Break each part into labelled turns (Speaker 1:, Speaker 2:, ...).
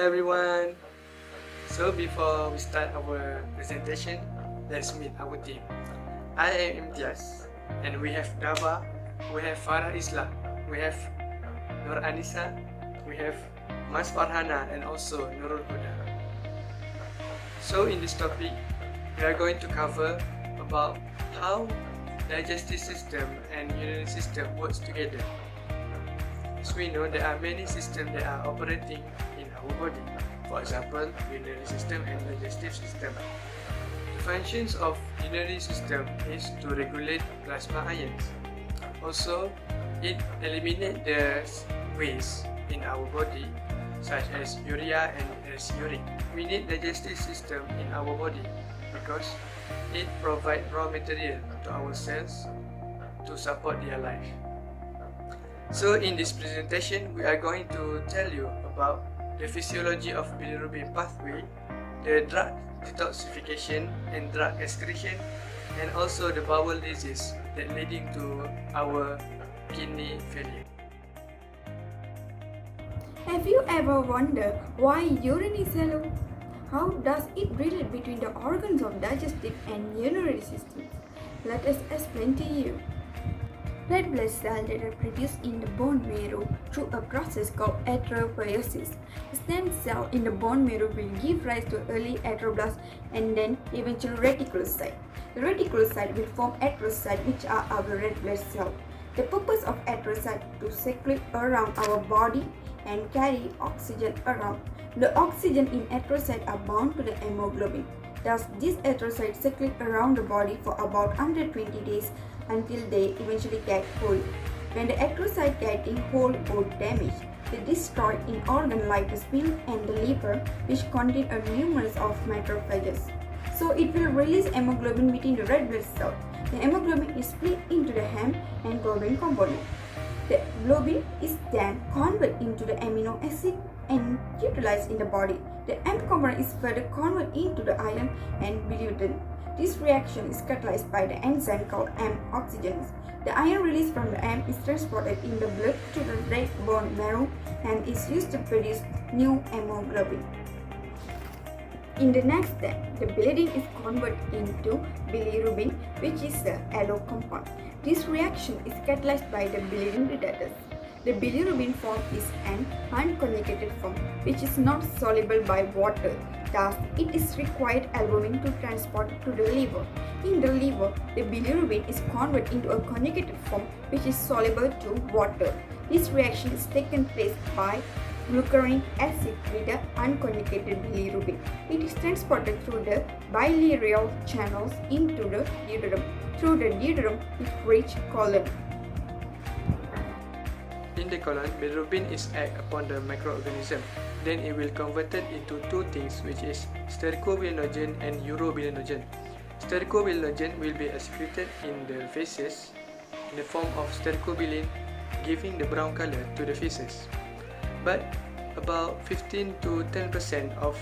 Speaker 1: everyone. So before we start our presentation, let's meet our team. I am Imtiaz, and we have Dava, we have Farah Isla, we have Nur Anissa, we have Mas Farhana, and also Nurul Huda. So in this topic, we are going to cover about how digestive system and urinary system works together. As we know, there are many systems that are operating in our body. For example, urinary system and digestive system. The functions of urinary system is to regulate plasma ions. Also, it eliminates the waste in our body, such as urea and as urine. We need digestive system in our body because it provides raw material to our cells to support their life. So in this presentation, we are going to tell you about the physiology of bilirubin pathway, the drug detoxification and drug excretion, and also the bowel disease that leading to our kidney failure.
Speaker 2: Have you ever wondered why urine is yellow? How does it relate between the organs of digestive and urinary systems? Let us explain to you. Red blood cells that are produced in the bone marrow through a process called erythropoiesis. Stem cells in the bone marrow will give rise to early erythroblasts and then eventually reticulocytes. The reticulocytes will form erythrocytes, which are our red blood cells. The purpose of erythrocytes to circulate around our body and carry oxygen around. The oxygen in erythrocytes are bound to the hemoglobin. Thus, these erythrocytes circulate around the body for about 120 days until they eventually get whole. When the erythrocytes getting whole or damaged, they destroy in organs like the spleen and the liver, which contain a numerous of macrophages. So it will release hemoglobin within the red blood cell. The hemoglobin is split into the hem and globin component. The globin is then converted into the amino acid and utilized in the body. The M component is further converted into the iron and bilirubin. This reaction is catalyzed by the enzyme called M oxygenase. The iron released from the M is transported in the blood to the red bone marrow and is used to produce new hemoglobin. In the next step, the bilirubin is converted into bilirubin, which is the yellow compound. This reaction is catalyzed by the bilirubin reductase. The bilirubin form is an unconjugated form, which is not soluble by water. Thus, it is required albumin to transport to the liver. In the liver, the bilirubin is converted into a conjugated form, which is soluble to water. This reaction is taken place by glucuronic acid with the unconjugated bilirubin. It is transported through the biliary channels into the duodenum. Through the duodenum, it reaches colon.
Speaker 1: In the colon, bilirubin is act upon the microorganism. Then it will convert it into two things, which is stercobilinogen and urobilinogen. Stercobilinogen will be excreted in the feces in the form of stercobilin, giving the brown color to the feces. But about 15 to 10% of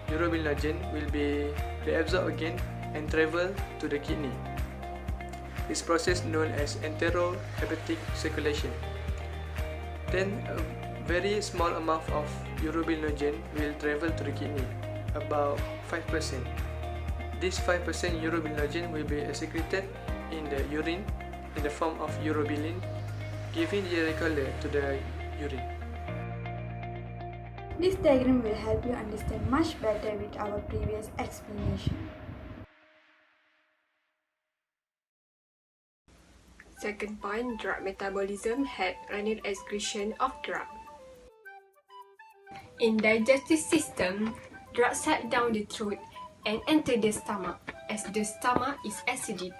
Speaker 1: urobilinogen will be reabsorbed again and travel to the kidney. This process known as enterohepatic circulation. Then a very small amount of urobilinogen will travel to the kidney, about 5%. This 5% urobilinogen will be excreted in the urine in the form of urobilin, giving the yellow color to the urine.
Speaker 2: This diagram will help you understand much better with our previous explanation.
Speaker 3: Second point, drug metabolism help renal excretion of drug. In digestive system, drugs slide down the throat and enter the stomach. As the stomach is acidic,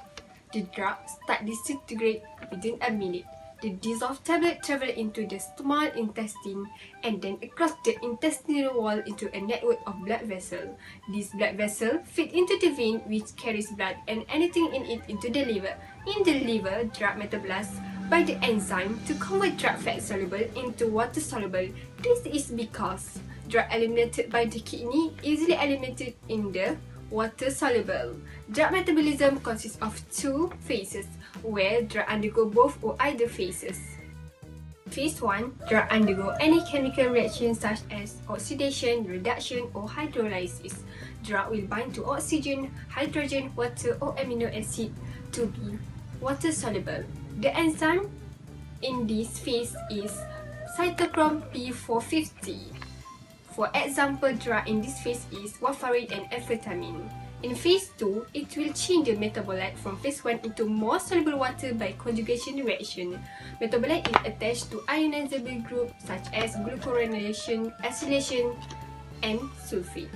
Speaker 3: the drug start disintegrate within a minute. The dissolved tablet travel into the small intestine and then across the intestinal wall into a network of blood vessels. These blood vessels feed into the vein, which carries blood and anything in it into the liver. In the liver, drug metabolized by the enzyme to convert drug fat soluble into water soluble. This is because drug eliminated by the kidney easily eliminated in the water soluble. Drug metabolism consists of two phases, where drug undergo both or either phases. Phase 1, drug undergo any chemical reaction such as oxidation, reduction, or hydrolysis. Drug will bind to oxygen, hydrogen, water, or amino acid to be water soluble. The enzyme in this phase is cytochrome P450. For example, drug in this phase is warfarin and amphetamine. In phase 2, it will change the metabolite from phase 1 into more soluble water by conjugation reaction. Metabolite is attached to ionizable group such as glucuronidation, acylation, and sulfate.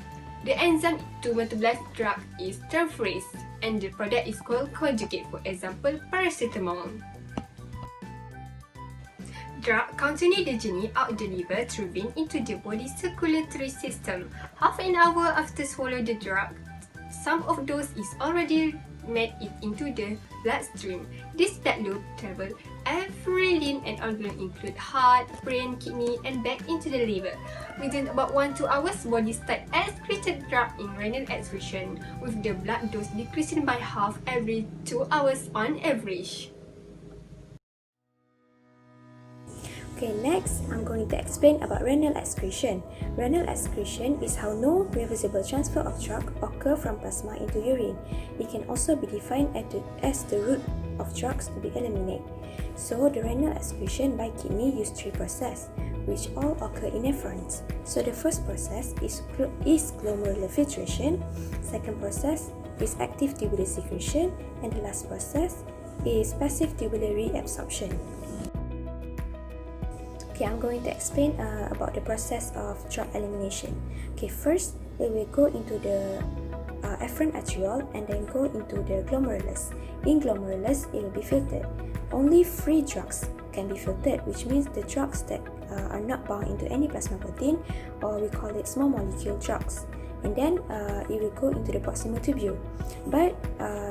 Speaker 3: The enzyme to metabolize drug is transferase, and the product is called conjugate, for example, paracetamol. Drug continue the journey out the liver through vein into the body circulatory system. Half an hour after swallow the drug, some of those is already made it into the bloodstream. This blood loop travel every limb and organ include heart, brain, kidney, and back into the liver. Within about 1-2 hours, body start excreted drug in renal excretion, with the blood dose decreasing by half every 2 hours on average.
Speaker 4: Okay, next I'm going to explain about renal excretion. Renal excretion is how no reversible transfer of drug occur from plasma into urine. It can also be defined as the route of drugs to be eliminated. So the renal excretion by kidney use 3 processes, which all occur in nephrons. So the first process is glomerular filtration, second process is active tubular secretion, and the last process is passive tubular reabsorption. Okay, I'm going to explain about the process of drug elimination. Okay, first it will go into the afferent arteriole and then go into the glomerulus. In glomerulus, it will be filtered. Only free drugs can be filtered, which means the drugs that are not bound into any plasma protein, or we call it small molecule drugs. And then it will go into the proximal tubule. But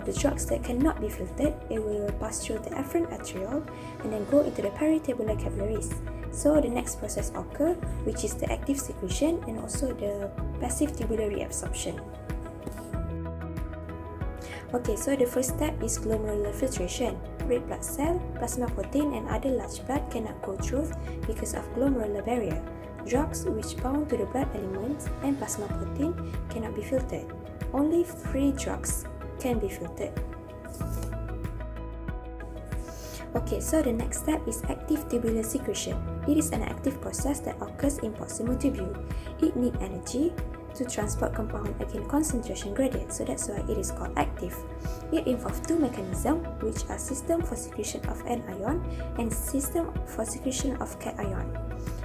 Speaker 4: the drugs that cannot be filtered, it will pass through the afferent arteriole and then go into the peritubular capillaries. So the next process occur, which is the active secretion and also the passive tubular reabsorption. Okay, so the first step is glomerular filtration. Red blood cell, plasma protein, and other large blood cannot go through because of glomerular barrier. Drugs which bound to the blood elements and plasma protein cannot be filtered. Only free drugs can be filtered. Okay, so the next step is active tubular secretion. It is an active process that occurs in proximal tubule. It needs energy to transport compound against concentration gradient, so that's why it is called active. It involves 2 mechanisms, which are system for secretion of anion and system for secretion of cation.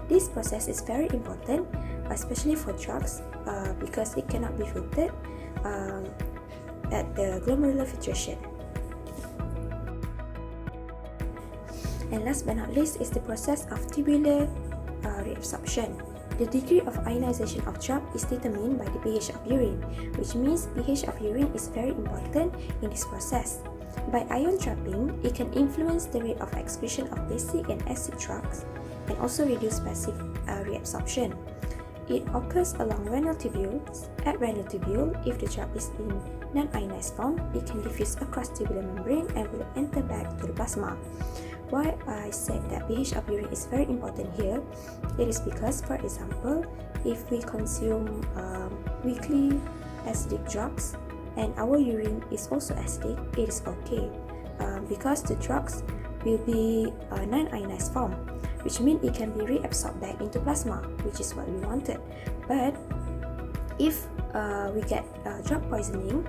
Speaker 4: This process is very important, especially for drugs, because it cannot be filtered at the glomerular filtration. And last but not least is the process of tubular reabsorption. The degree of ionization of drug is determined by the pH of urine, which means pH of urine is very important in this process. By ion trapping, it can influence the rate of excretion of basic and acid drugs and also reduce passive reabsorption. It occurs along renal tubules. At renal tubule, if the drug is in non-ionized form, it can diffuse across tubular membrane and will enter back to the plasma. Why I said that pH of urine is very important here, it is because, for example, if we consume weakly acidic drugs and our urine is also acidic, it is okay because the drugs will be non-ionized form, which means it can be reabsorbed back into plasma, which is what we wanted. But if we get drug poisoning,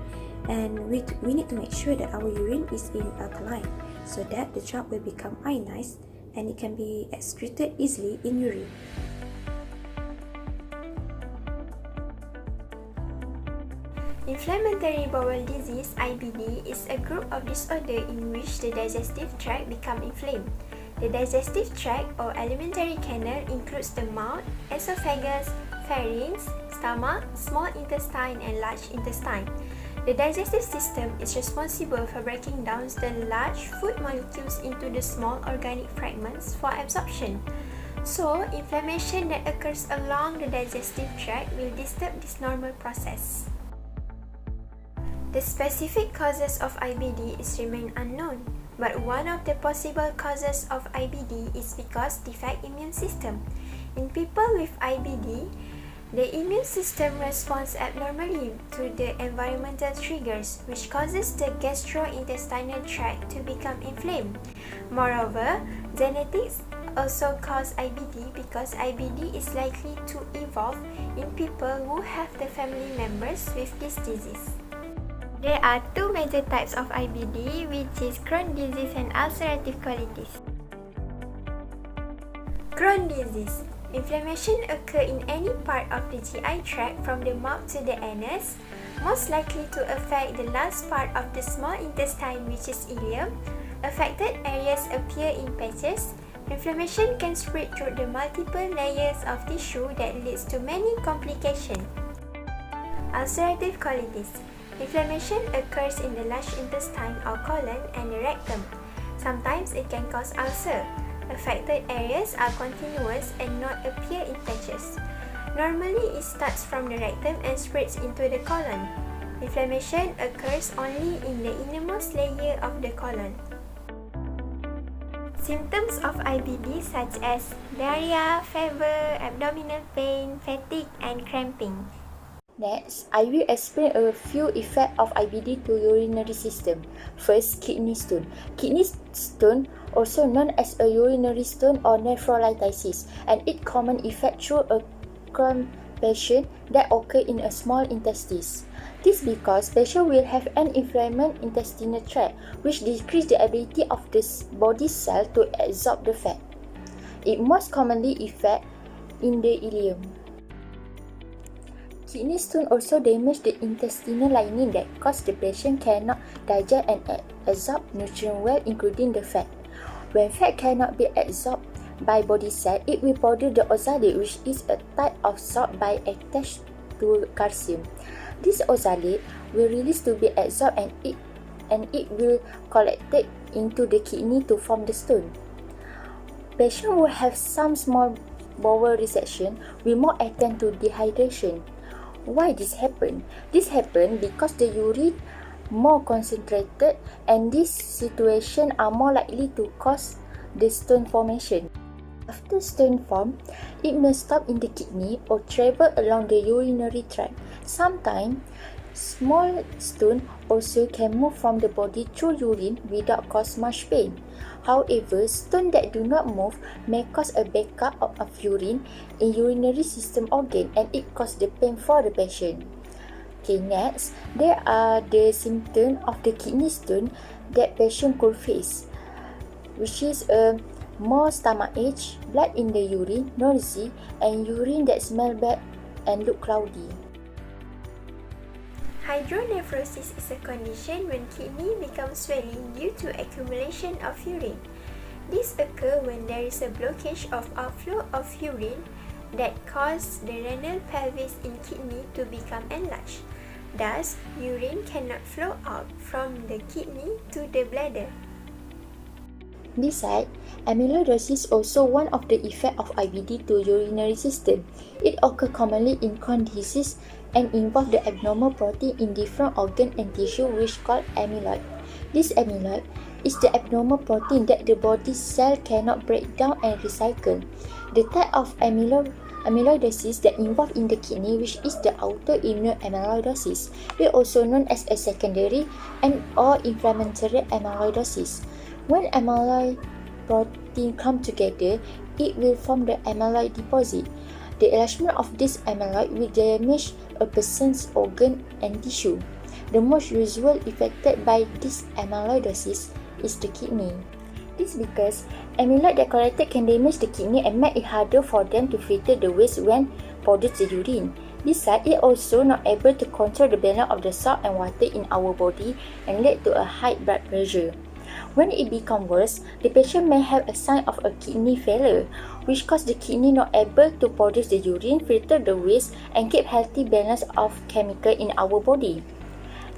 Speaker 4: and we need to make sure that our urine is in alkaline, so that the drug will become ionized and it can be excreted easily in urine.
Speaker 5: Inflammatory bowel disease (IBD) is a group of disorder in which the digestive tract become inflamed. The digestive tract or alimentary canal includes the mouth, esophagus, pharynx, stomach, small intestine, and large intestine. The digestive system is responsible for breaking down the large food molecules into the small organic fragments for absorption. So, inflammation that occurs along the digestive tract will disturb this normal process. The specific causes of IBD is remain unknown, but one of the possible causes of IBD is because defect immune system. In people with IBD, the immune system responds abnormally to the environmental triggers, which causes the gastrointestinal tract to become inflamed. Moreover, genetics also cause IBD because IBD is likely to evolve in people who have the family members with this disease. There are two major types of IBD, which is Crohn's disease and ulcerative colitis. Crohn's disease. Inflammation occurs in any part of the GI tract from the mouth to the anus, most likely to affect the last part of the small intestine, which is ileum. Affected areas appear in patches. Inflammation can spread through the multiple layers of tissue that leads to many complications. Ulcerative colitis. Inflammation occurs in the large intestine or colon and the rectum. Sometimes it can cause ulcer. Affected areas are continuous and not appear in patches. Normally, it starts from the rectum and spreads into the colon. Inflammation occurs only in the innermost layer of the colon. Symptoms of IBD such as diarrhea, fever, abdominal pain, fatigue, and cramping.
Speaker 6: Next, I will explain a few effects of IBD to urinary system. First, kidney stone. Kidney stone, also known as a urinary stone or nephrolitis, and its common effect through a crampation that occur in a small intestine. This because patient will have an inflamed intestinal tract, which decrease the ability of the body cell to absorb the fat. It most commonly affect in the ileum. Kidney stone also damage the intestinal lining that cause the patient cannot digest and absorb nutrients well, including the fat. When fat cannot be absorbed by body cell, it will produce the oxalate, which is a type of salt by attached to calcium. This oxalate will release to be absorbed and it will collected into the kidney to form the stone. Patient will have some small bowel resection will more attend to dehydration. Why this happen? This happen because the urine more concentrated, and this situation are more likely to cause the stone formation. After stone form, it may stop in the kidney or travel along the urinary tract. Sometimes, small stone also can move from the body through urine without cause much pain. However, stones that do not move may cause a backup of urine in urinary system organ, and it causes the pain for the patient. Okay, next, there are the symptoms of the kidney stone that patient could face, which is more stomach ache, blood in the urine, nausea, and urine that smell bad and look cloudy.
Speaker 5: Hydronephrosis is a condition when kidney becomes swelling due to accumulation of urine. This occurs when there is a blockage of outflow of urine that causes the renal pelvis in kidney to become enlarged. Thus, urine cannot flow out from the kidney to the bladder.
Speaker 6: Besides, amyloidosis is also one of the effects of IBD to urinary system. It occurs commonly in Crohn's disease and involves the abnormal protein in different organs and tissue, which called amyloid. This amyloid is the abnormal protein that the body cell cannot break down and recycle. The type of amyloidosis that involves in the kidney, which is the autoimmune amyloidosis, is also known as a secondary and or inflammatory amyloidosis. When amyloid protein come together, it will form the amyloid deposit. The enlargement of this amyloid will damage a person's organ and tissue. The most usual affected by this amyloidosis is the kidney. This because amyloid that collected can damage the kidney and make it harder for them to filter the waste when produce the urine. Besides, it also not able to control the balance of the salt and water in our body and lead to a high blood pressure. When it becomes worse, the patient may have a sign of a kidney failure, which causes the kidney not able to produce the urine, filter the waste, and keep healthy balance of chemical in our body.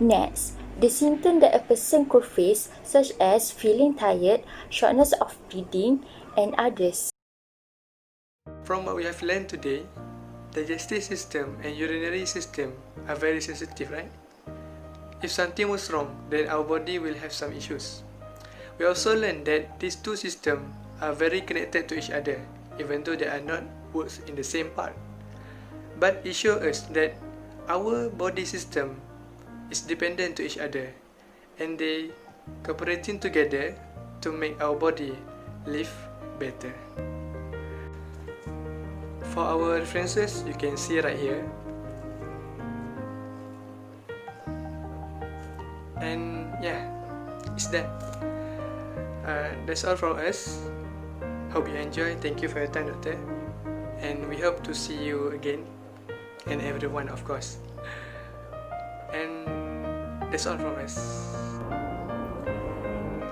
Speaker 6: Next, the symptoms that a person could face, such as feeling tired, shortness of breathing, and others.
Speaker 1: From what we have learned today, digestive system and urinary system are very sensitive, right? If something was wrong, then our body will have some issues. We also learned that these two systems are very connected to each other, even though they are not works in the same part. But it shows us that our body system is dependent to each other, and they cooperating together to make our body live better. For our references, you can see right here. And yeah, it's that. That's all from us. Hope you enjoy. Thank you for your time, Doctor. And we hope to see you again, and everyone, of course. And that's all from us.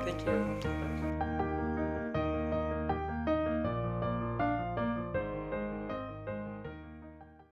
Speaker 1: Thank you.